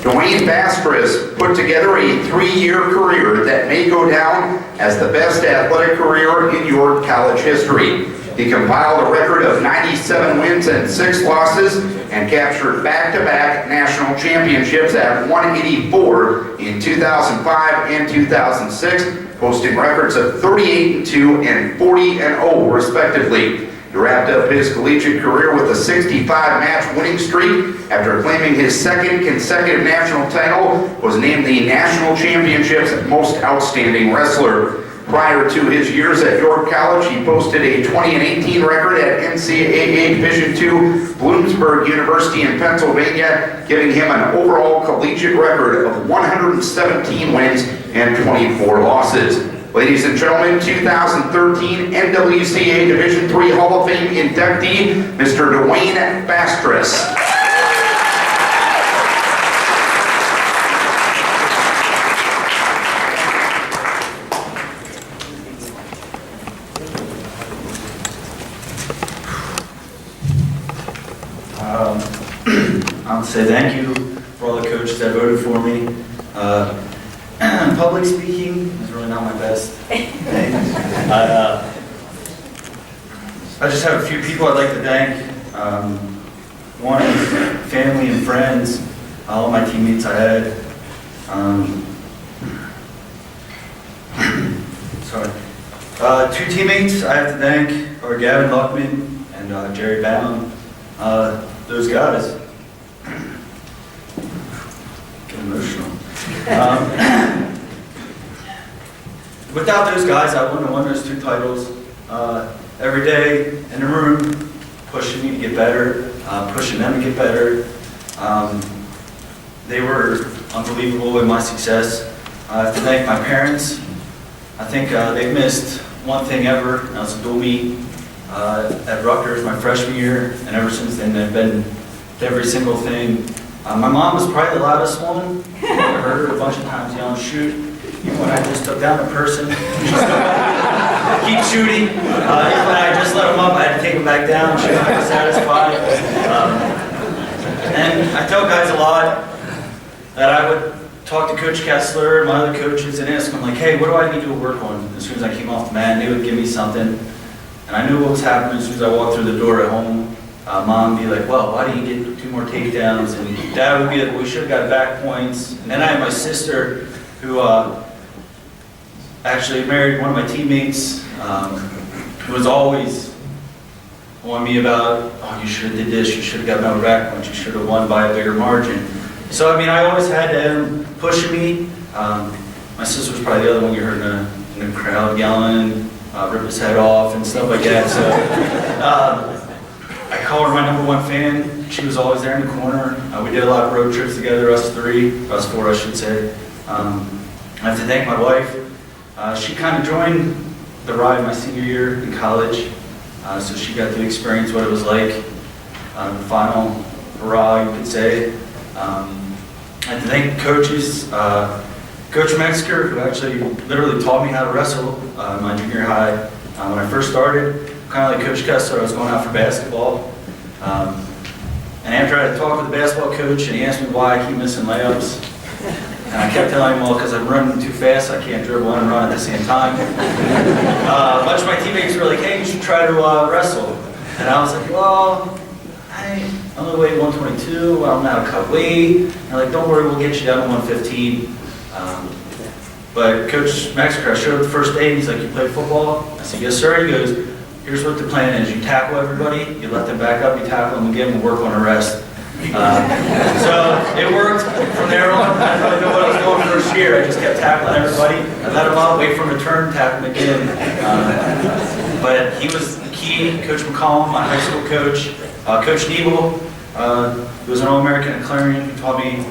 Dwayne Bastris put together a 3-year career that may go down as the best athletic career in York College history. He compiled a record of 97 wins and 6 losses and captured back-to-back national championships at 184 in 2005 and 2006, posting records of 38-2 and 40-0 respectively. He wrapped up his collegiate career with a 65-match winning streak after claiming his 2nd consecutive national title, was named the National Championship's Most Outstanding Wrestler. Prior to his years at York College, he posted a 20-18 record at NCAA Division II Bloomsburg University in Pennsylvania, giving him an overall collegiate record of 117 wins and 24 losses. Ladies and gentlemen, 2013 NWCA Division III Hall of Fame inductee, Mr. Dwayne Bastris. I'll say thank you for all the coaches that voted for me. Public speaking is really not my best thing. I just have a few people I'd like to thank. One is family and friends, all my teammates I had. Sorry. 2 teammates I have to thank are Gavin Luckman and Jerry Bound. Those guys. Get emotional. Without those guys, I wouldn't have won those 2 titles. Every day in the room, pushing me to get better, pushing them to get better. They were unbelievable in my success. I have to thank my parents. I think they've missed one thing ever, and that was a dual meet at Rutgers my freshman year, and ever since then they've been to every single thing. My mom was probably the loudest one. I heard her a bunch of times yelling, "Shoot!" Even when I just took down a person, keep shooting. Even when I just let them up, I had to take them back down. She was never satisfied. And I tell guys a lot that I would talk to Coach Kessler and my other coaches and ask them, like, "Hey, what do I need to work on?" As soon as I came off the mat, they would give me something. And I knew what was happening as soon as I walked through the door at home. Mom would be like, "Well, why didn't you get 2 more takedowns?" And Dad would be like, "We should have got back points." And then I had my sister who actually married one of my teammates, who was always on me about, "Oh, you should have did this, you should have got more back points, you should have won by a bigger margin." So, I mean, I always had him pushing me. My sister was probably the other one you heard in the crowd yelling, rip his head off and stuff like that. So, I call her my #1 fan. She was always there in the corner. We did a lot of road trips together, us 4, I should say. I have to thank my wife. She kind of joined the ride my senior year in college, so she got to experience what it was like, the final hurrah, you could say. I have to thank coaches. Coach Metzger, who actually literally taught me how to wrestle in my junior high. When I first started, kind of like Coach Kessler, I was going out for basketball. And after I had talked with the basketball coach, and he asked me why I keep missing layups, and I kept telling him, well, because I'm running too fast, I can't dribble and run at the same time. A bunch of my teammates were like, "Hey, you should try to wrestle." And I was like, "Well, I only weigh 122, I don't know how to cut weight." And they're like, "Don't worry, we'll get you down to 115. But Coach Metzger, I showed up the first day, and he's like, "You play football?" I said, "Yes, sir." He goes, "Here's what the plan is. You tackle everybody, you let them back up, you tackle them again, we'll work on the rest." So it worked from there on. I didn't really know what I was doing first year. I just kept tackling everybody. I let them up, wait for him to turn, tackle them again. But he was key. Coach McCollum, my high school coach. Coach Nebel, who was an All-American at Clarion, who taught me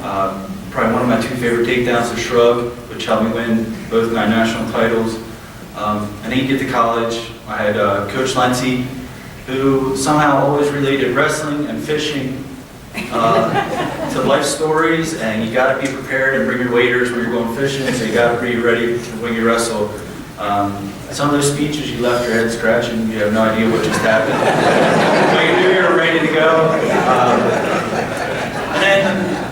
probably one of my 2 favorite takedowns, the shrug, which helped me win both my national titles. And he'd get to college. I had Coach Lindsay, who somehow always related wrestling and fishing to life stories, and you got to be prepared and bring your waders when you're going fishing, so you got to be ready when you wrestle. Some of those speeches, you left your head scratching, you have no idea what just happened. But you knew you were ready to go. And then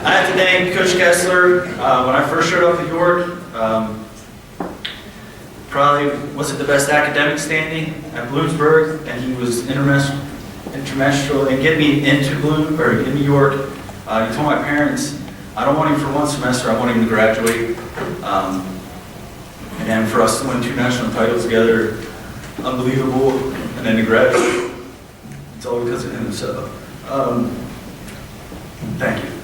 I have to thank Coach Kessler. When I first showed up at York, probably wasn't the best academic standing at Bloomsburg, and he was intermestral in getting me into York. He told my parents, I don't want him for one semester, I want him to graduate. And then for us to win 2 national titles together, unbelievable. And then to graduate, it's all because of him. So, thank you.